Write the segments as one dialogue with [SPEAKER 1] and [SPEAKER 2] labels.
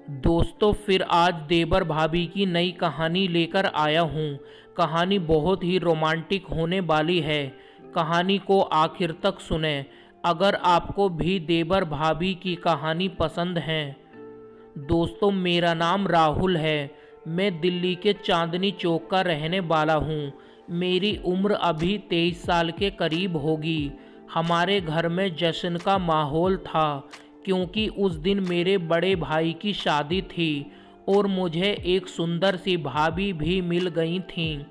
[SPEAKER 1] दोस्तों फिर आज देवर भाभी की नई कहानी लेकर आया हूँ। कहानी बहुत ही रोमांटिक होने वाली है। कहानी को आखिर तक सुने। अगर आपको भी देवर भाभी की कहानी पसंद है। दोस्तों मेरा नाम राहुल है। मैं दिल्ली के चांदनी चौक का रहने वाला हूँ। मेरी उम्र अभी 23 साल के करीब होगी। हमारे घर में जश्न का माहौल था क्योंकि उस दिन मेरे बड़े भाई की शादी थी और मुझे एक सुंदर सी भाभी भी मिल गई थी।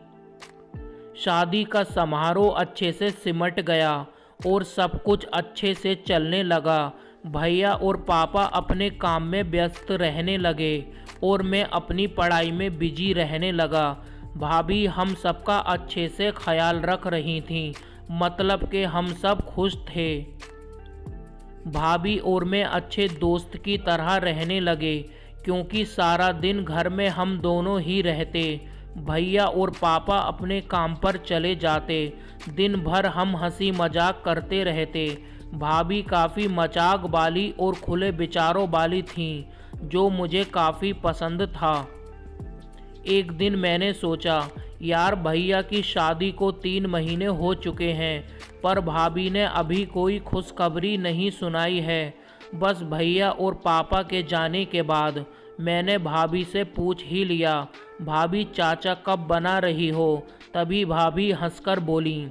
[SPEAKER 1] शादी का समारोह अच्छे से सिमट गया और सब कुछ अच्छे से चलने लगा। भैया और पापा अपने काम में व्यस्त रहने लगे और मैं अपनी पढ़ाई में बिजी रहने लगा। भाभी हम सबका अच्छे से ख्याल रख रही थी, मतलब कि हम सब खुश थे। भाभी और मैं अच्छे दोस्त की तरह रहने लगे क्योंकि सारा दिन घर में हम दोनों ही रहते। भैया और पापा अपने काम पर चले जाते। दिन भर हम हंसी मजाक करते रहते। भाभी काफ़ी मजाक वाली और खुले विचारों वाली थीं, जो मुझे काफ़ी पसंद था। एक दिन मैंने सोचा, यार भैया की शादी को 3 महीने हो चुके हैं पर भाभी ने अभी कोई खुशखबरी नहीं सुनाई है। बस भैया और पापा के जाने के बाद मैंने भाभी से पूछ ही लिया, भाभी चाचा कब बना रही हो? तभी भाभी हंसकर बोली,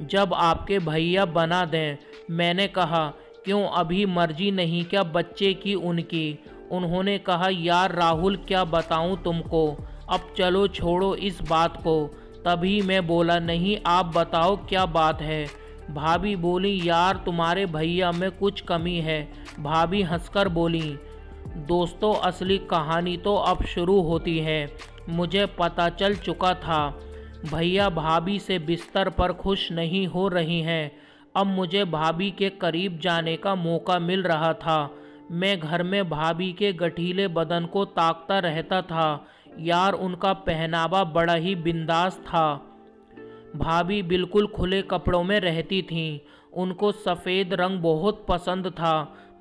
[SPEAKER 1] जब आपके भैया बना दें। मैंने कहा, क्यों अभी मर्जी नहीं क्या बच्चे की उनकी? उन्होंने कहा, यार राहुल क्या बताऊं तुमको, अब चलो छोड़ो इस बात को। तभी मैं बोला, नहीं आप बताओ क्या बात है। भाभी बोली, यार तुम्हारे भैया में कुछ कमी है। भाभी हंसकर बोली, दोस्तों असली कहानी तो अब शुरू होती है। मुझे पता चल चुका था भैया भाभी से बिस्तर पर खुश नहीं हो रही हैं। अब मुझे भाभी के करीब जाने का मौका मिल रहा था। मैं घर में भाभी के गठीले बदन को ताकता रहता था। यार उनका पहनावा बड़ा ही बिंदास था। भाभी बिल्कुल खुले कपड़ों में रहती थीं। उनको सफ़ेद रंग बहुत पसंद था।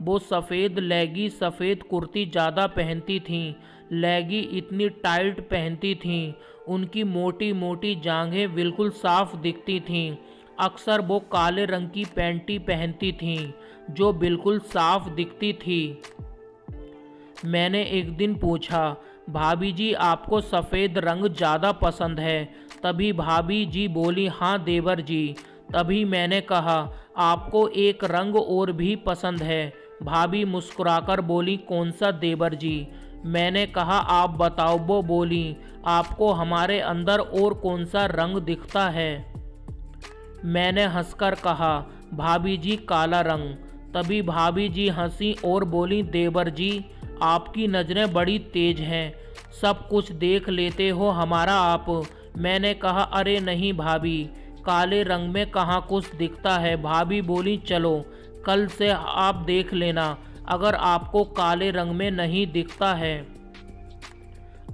[SPEAKER 1] वो सफ़ेद लेगी सफ़ेद कुर्ती ज़्यादा पहनती थीं। लेगी इतनी टाइट पहनती थीं, उनकी मोटी मोटी जांघें बिल्कुल साफ दिखती थीं। अक्सर वो काले रंग की पैंटी पहनती थीं, जो बिल्कुल साफ दिखती थी। मैंने एक दिन पूछा, भाभी जी आपको सफ़ेद रंग ज़्यादा पसंद है? तभी भाभी जी बोली, हाँ देवर जी। तभी मैंने कहा, आपको एक रंग और भी पसंद है? भाभी मुस्कुराकर बोली, कौन सा देवर जी? मैंने कहा, आप बताओ। वो बोली, आपको हमारे अंदर और कौन सा रंग दिखता है? मैंने हंसकर कहा, भाभी जी काला रंग। तभी भाभी जी हंसी और बोली, देवर जी आपकी नज़रें बड़ी तेज हैं, सब कुछ देख लेते हो हमारा आप। मैंने कहा, अरे नहीं भाभी, काले रंग में कहाँ कुछ दिखता है। भाभी बोली, चलो कल से आप देख लेना अगर आपको काले रंग में नहीं दिखता है।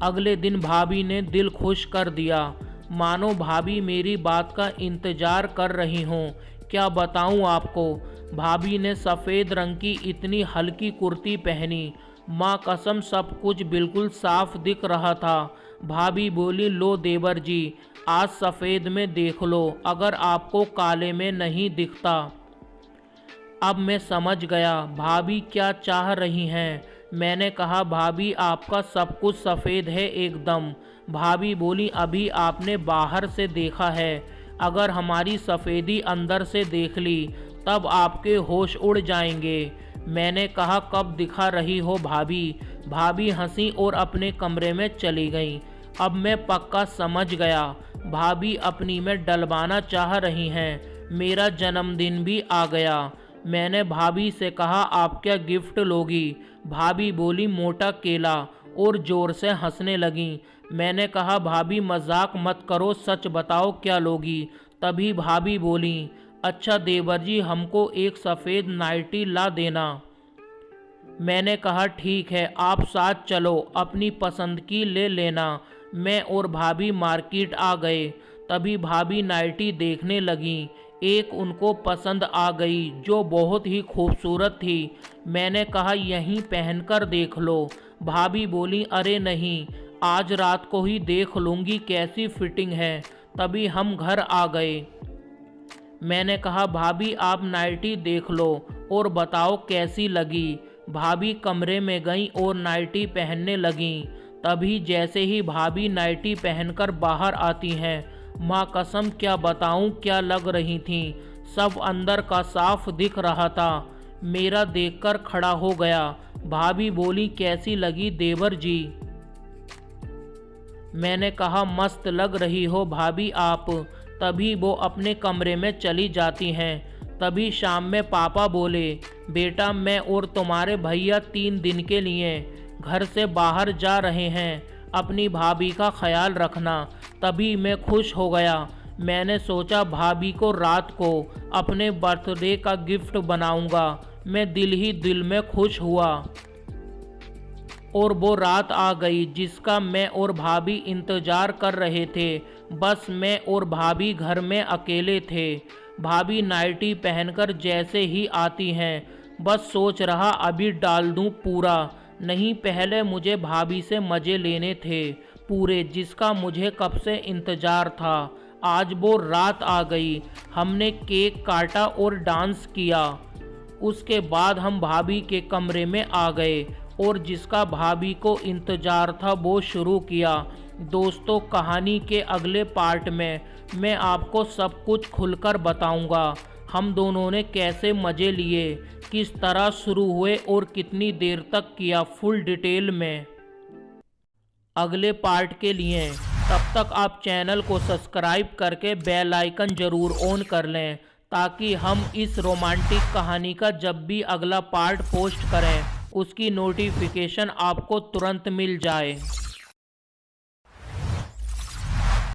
[SPEAKER 1] अगले दिन भाभी ने दिल खुश कर दिया, मानो भाभी मेरी बात का इंतज़ार कर रही हों। क्या बताऊं आपको, भाभी ने सफ़ेद रंग की इतनी हल्की कुर्ती पहनी, माँ कसम सब कुछ बिल्कुल साफ दिख रहा था। भाभी बोली, लो देवर जी आज सफ़ेद में देख लो अगर आपको काले में नहीं दिखता। अब मैं समझ गया भाभी क्या चाह रही हैं। मैंने कहा, भाभी आपका सब कुछ सफ़ेद है एकदम। भाभी बोली, अभी आपने बाहर से देखा है, अगर हमारी सफ़ेदी अंदर से देख ली तब आपके होश उड़ जाएंगे। मैंने कहा, कब दिखा रही हो भाभी? भाभी हंसी और अपने कमरे में चली गई। अब मैं पक्का समझ गया, भाभी अपनी में डलवाना चाह रही हैं। मेरा जन्मदिन भी आ गया। मैंने भाभी से कहा, आप क्या गिफ्ट लोगी? भाभी बोली, मोटा केला, और ज़ोर से हंसने लगीं। मैंने कहा, भाभी मजाक मत करो, सच बताओ क्या लोगी? तभी भाभी बोली, अच्छा देवर जी हमको एक सफ़ेद नाइटी ला देना। मैंने कहा, ठीक है आप साथ चलो, अपनी पसंद की ले लेना। मैं और भाभी मार्केट आ गए। तभी भाभी नाइटी देखने लगीं। एक उनको पसंद आ गई जो बहुत ही खूबसूरत थी। मैंने कहा यहीं पहनकर देख लो। भाभी बोली अरे नहीं, आज रात को ही देख लूँगी कैसी फिटिंग है। तभी हम घर आ गए। मैंने कहा भाभी आप नाइटी देख लो और बताओ कैसी लगी। भाभी कमरे में गईं और नाइटी पहनने लगीं। तभी जैसे ही भाभी नाइटी पहनकर बाहर आती हैं, माँ कसम क्या बताऊँ क्या लग रही थीं। सब अंदर का साफ दिख रहा था। मेरा देखकर खड़ा हो गया। भाभी बोली कैसी लगी देवर जी। मैंने कहा मस्त लग रही हो भाभी आप। तभी वो अपने कमरे में चली जाती हैं। तभी शाम में पापा बोले बेटा मैं और तुम्हारे भैया 3 दिन के लिए घर से बाहर जा रहे हैं, अपनी भाभी का ख्याल रखना। तभी मैं खुश हो गया। मैंने सोचा भाभी को रात को अपने बर्थडे का गिफ्ट बनाऊंगा। मैं दिल ही दिल में खुश हुआ और वो रात आ गई जिसका मैं और भाभी इंतज़ार कर रहे थे। बस मैं और भाभी घर में अकेले थे। भाभी नाइटी पहनकर जैसे ही आती हैं, बस सोच रहा अभी डाल दूं पूरा। नहीं, पहले मुझे भाभी से मज़े लेने थे पूरे, जिसका मुझे कब से इंतज़ार था। आज वो रात आ गई। हमने केक काटा और डांस किया। उसके बाद हम भाभी के कमरे में आ गए और जिसका भाभी को इंतज़ार था वो शुरू किया। दोस्तों कहानी के अगले पार्ट में मैं आपको सब कुछ खुलकर बताऊंगा। हम दोनों ने कैसे मज़े लिए, किस तरह शुरू हुए और कितनी देर तक किया, फुल डिटेल में अगले पार्ट के लिए। तब तक आप चैनल को सब्सक्राइब करके बेल आइकन ज़रूर ऑन कर लें ताकि हम इस रोमांटिक कहानी का जब भी अगला पार्ट पोस्ट करें उसकी नोटिफिकेशन आपको तुरंत मिल जाए।